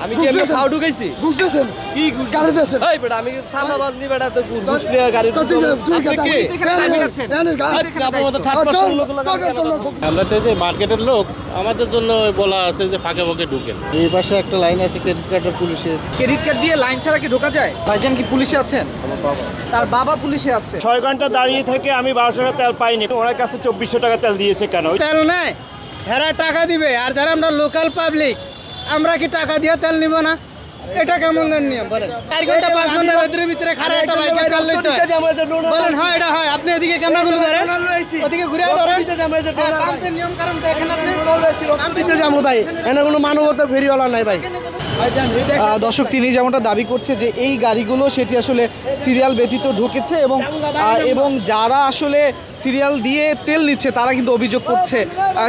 আমি কি এমনি ফাউ ঢুকাইছি? ঘুষ দিয়েছেন? কি ঘুষ? কারে দিয়েছেন? এই বেটা আমি সাদাবাজ নি বেটা তো ঘুষ নিয়ে গাড়ি কত আপনি কে? আমরা তো যে মার্কেটের লোক, আমাদের জন্য বলা আছে যে ফাঁকে ফাঁকে ঢুকেন। এই পাশে একটা লাইন আছে ক্রেডিট কার্ডের পুলিশের। ক্রেডিট কার্ড দিয়ে লাইন ছাড়া কি ঢোকা যায়? ভাইজান কি পুলিশে আছেন? তার বাবা পুলিশে আছে। 6 ঘন্টা দাঁড়িয়ে থেকে আমি 1200 টাকা তেল পাইনি, ওনার কাছে 2400 টাকা তেল দিয়েছে কেন? তেল নাই, হেরা টাকা দিবে, আর যারা আমরা লোকাল পাবলিক আমরা কি টাকা দিয়ে তেল নিব না? এটা কেমন নিয়ম বলেন? 4 ঘন্টা 5 ঘন্টা ভিতরে খারাপ একটা বাইকে তেল লইতে হয় বলেন? হয় এটা হয়। আপনি এদিকে ক্যামেরাগুলো ধরেন, ওদিকে ঘুরে ধরেন। পাম্পের নিয়ম কারণ এখানে আপনি যাবো ভাই, এখানে কোনো মানবতা ফেরিওয়ালা নাই ভাই। দর্শক, তিনি যেমনটা দাবি করছে যে এই গাড়িগুলো সেটি আসলে সিরিয়াল ব্যতীত ঢুকেছে এবং যারা আসলে সিরিয়াল দিয়ে তেল নিচ্ছে তারা কিন্তু অভিযোগ করছে,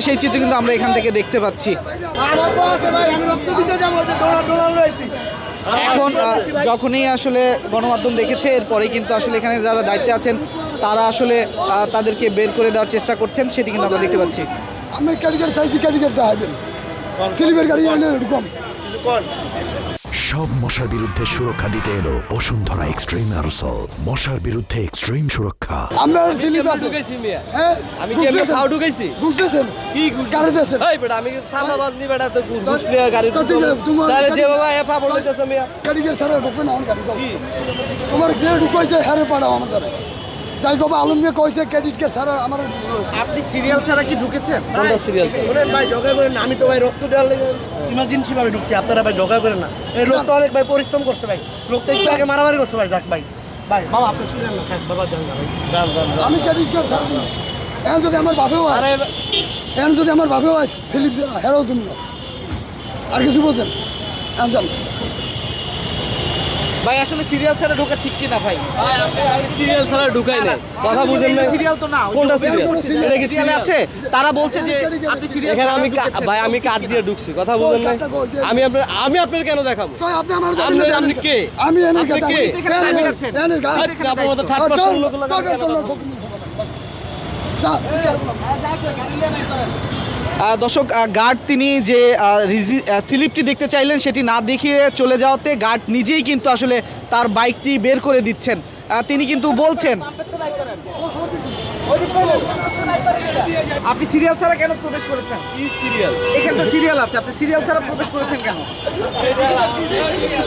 সেই চিত্র কিন্তু আমরা এখান থেকে দেখতে পাচ্ছি। এখন যখনই আসলে গণমাধ্যম দেখেছে এরপরেই কিন্তু আসলে এখানে যারা দায়িত্বে আছেন তারা আসলে তাদেরকে বের করে দেওয়ার চেষ্টা করছেন, সেটি কিন্তু আমরা দেখতে পাচ্ছি। আমি ক্যারিকার চাইছি, ক্যারিকার তো হাইবেন সিলিপের গাড়ি আনে এরকম। সব মশার বিরুদ্ধে সুরক্ষা দিতে এলো বসুন্ধরা এক্সট্রিম অ্যারোসল। মশার বিরুদ্ধে এক্সট্রিম সুরক্ষা। আমরা আমি সিলিপ কি আছে। ঢুকাইছি মিয়া? হ্যাঁ, আমি কি এমনি ফাউ ঢুকাইছি? ঘুষ দিয়েছেন? কি ঘুষ? কারে দিয়েছেন? এই বেটা আমি সাদাবাজ নি বেটা তো ঘুষ নিয়ে গাড়ি কত তোমার তাহলে যে বাবা এফা বলতেছ মিয়া ক্যারিকার ছাড়া ঢুকবে না আমার গাড়ি যাও। তোমার যে ঢুকাইছে হ্যারে পাঠাও আমার দ্বারা। যাই কবে আলম মিয়া কইছে ক্রেডিট কার্ড ছাড়া আমার। আপনি সিরিয়াল ছাড়া কি ঢুকেছেন? কোনটা সিরিয়াল? ভাই জগা করেন না, আমি তো ভাই রক্ত দেওয়ার লেগে ইমার্জেন্সি ভাবে ঢুকছি, আপনারা ভাই জগা করেন না। এই লোক তো অনেক ভাই পরিশ্রম করছে ভাই, লোকটা একটু আগে মারামারি করছে ভাই। যাক ভাই, ভাই বাবা আপনি ছিলেন না, থাক বাবা যান না ভাই, যান যান যান। আমি ক্রেডিট কার্ড ছাড়া দিন। এখন যদি আমার বাপেও হয়, এখন যদি আমার বাপেও হয় স্লিপ ছাড়া হেরাও তুমি না। আর কিছু বলছেন? এখন যান ভাই আসলে সিরিয়াল ছাড়া ঢোকা ঠিক কি না ভাই? আমি সিরিয়াল ছাড়া ঢুকাই নাই, কথা বুঝেন না? সিরিয়াল তো না। কোনটা সিরিয়াল? এটা কি সিরিয়াল আছে? তারা বলছে যে আপনি সিরিয়াল এখানে আমি ভাই আমি কার্ড দিয়ে ঢুকছি, কথা বুঝেন না? আমি আপনার কেন দেখাবো? তো আপনি আমার আপনি কে? আমি এনে আপনি কথা কে? এনে গাড়ি আপনার মতো থার্ড পারসন লোক দর্শক, গার্ড তিনি যে স্লিপটি দেখতে চাইলেন সেটি না দেখিয়ে চলে যাওয়াতে গার্ড নিজেই কিন্তু আসলে তার বাইকটি বের করে দিচ্ছেন। তিনি কিন্তু বলছেন, আপনি সিরিয়াল ছাড়া কেন প্রবেশ করেছেন? কি সিরিয়াল? এখানে তো সিরিয়াল আছে, আপনি সিরিয়াল ছাড়া প্রবেশ করেছেন কেন?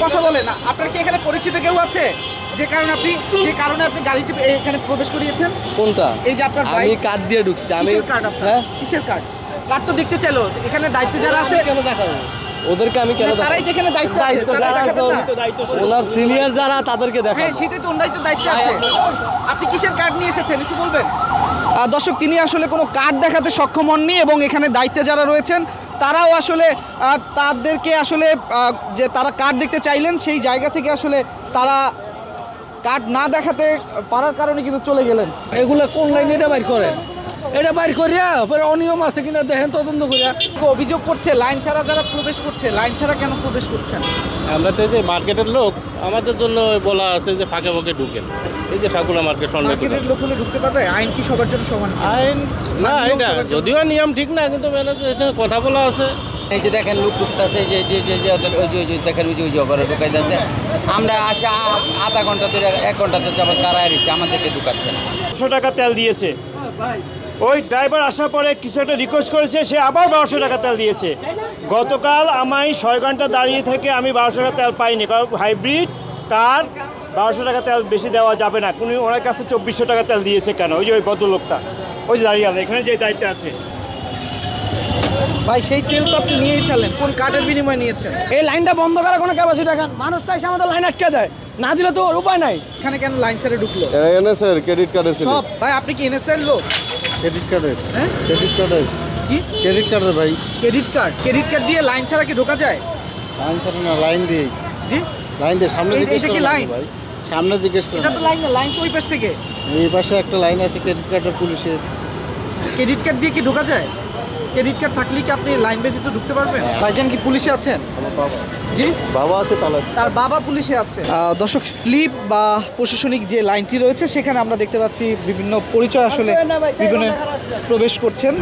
কথা বলেন না। আপনার কি এখানে পরিচিত কেউ আছে যে কারণে আপনি গাড়িটি এখানে প্রবেশ করিয়েছেন? কোনটা? এই যে আপনার আমি কার্ড দিয়ে ঢুকছি। আমি কিসের কার্ড আপনার? হ্যাঁ? কিসের কার্ড? কার্ড তো দেখতে চাইলো, এখানে দায়িত্বে যারা আছে কেন দেখাবো? ওদেরকে আমি কেন দেখাবো? তারাই যেখানে দায়িত্ব আছে, দায়িত্ব তারা যারা আছে দেখাবেন না? উনি তো দায়িত্ব, ওনার সিনিয়র যারা তাদেরকে হ্যাঁ, দেখাবো। সেটাই তো ওনারাই তো দায়িত্বে আছে। আপনি কিসের কার্ড নিয়ে এসেছেন একটু বলবেন? দর্শক, তিনি আসলে কোনো কার্ড দেখাতে সক্ষম হননি এবং এখানে দায়িত্বে যারা রয়েছেন তারাও আসলে তাদেরকে আসলে যে তারা কার্ড দেখতে চাইলেন সেই জায়গা থেকে আসলে তারা কার্ড না দেখাতে পারার কারণে কিন্তু চলে গেলেন। এগুলো কোন লাইনে এটা বাইর করেন? এটা বাইর করিয়া পরে অনিয়ম আছে কিনা দেখেন, তদন্ত করিয়া। অভিযোগ করছে লাইন ছাড়া যারা প্রবেশ করছে, লাইন ছাড়া কেন প্রবেশ করছেন? আমরা তো যে মার্কেটের লোক, আমাদের জন্য বলা আছে যে ফাঁকে ফাঁকে ঢুকেন। এই যে সাকুলা মার্কেট, মার্কেটের লোক হলে ঢুকতে পারবে? আইন কি সবার জন্য সমান? আইন না, এটা যদিও নিয়ম ঠিক না, কিন্তু এখানে কথা বলা আছে। এই যে দেখেন লোক ঢুকতেছে, যে যে যে যে ওই যে দেখেন ওই যে ঘরে ঢুকাইতেছে। আমরা আসে আধা ঘন্টা ধরে 1 ঘন্টা তো যাবো দাঁড়ায় রয়েছে, আমাদেরকে ঢুকাচ্ছে না। 100 টাকা তেল দিয়েছে। ওই ড্রাইভার আসার পরে কিছু একটা রিকোয়েস্ট করেছে, সে আবার 1200 টাকা তেল দিয়েছে। গতকাল আমি 6 ঘন্টা দাঁড়িয়ে থেকে আমি 1200 টাকা তেল পাইনি, কারণ হাইব্রিড কার 1200 টাকা তেল বেশি দেওয়া যাবে না। উনি ওনার কাছে 2400 টাকা তেল দিয়েছে কেন? ওই যে ওই ভদ্রলোকটা, ওই যে দাঁড়িয়ে এখানে যে দায়িত্বে আছে। ভাই সেই তেল তো আপনি নিয়েই চালেন, কোন কার্ডের বিনিময়ে নিয়েছেন? এই লাইনটা বন্ধ করার কোনো ক্যাপাসিটি টাকা মানুষ তো এসে আমাদের লাইন আটকে দেয়, না দিলে তো ওর উপায় নাই। এখানে কেন লাইন ছেড়ে ঢুকলো? এনএসএর ক্রেডিট কার্ডের ছিল। সব ভাই আপনি কি এনএসএর লোক? ক্রেডিট কার্ডের, হ্যাঁ ক্রেডিট কার্ডের, কি ক্রেডিট কার্ডের ভাই। ক্রেডিট কার্ড দিয়ে লাইন ছাড়া কি ঢোকা যায়? লাইন ছাড়া না, লাইন দিয়ে। জি লাইন দিয়ে সামনে জিজ্ঞেস এটা কি করেন লাইন? ভাই, সামনে জিজ্ঞেস করেন। এটা তো লাইন না, লাইন তো ওই পাশ থেকে। এই পাশে একটা লাইন আছে ক্রেডিট কার্ডের পুলিশের। ক্রেডিট কার্ড দিয়ে কি ঢোকা যায়? ক্রেডিট কার্ড থাকলে কি আপনি লাইন ব্যতীত ঢুকতে পারবেন? ভাইজান কি পুলিশে আছেন? জি বাবা আছে, তার বাবা পুলিশে আছে। দর্শক, স্লিপ বা প্রশাসনিক যে লাইনটি রয়েছে সেখানে আমরা দেখতে পাচ্ছি বিভিন্ন পরিচয় আসলে বিভিন্ন প্রবেশ করছেন।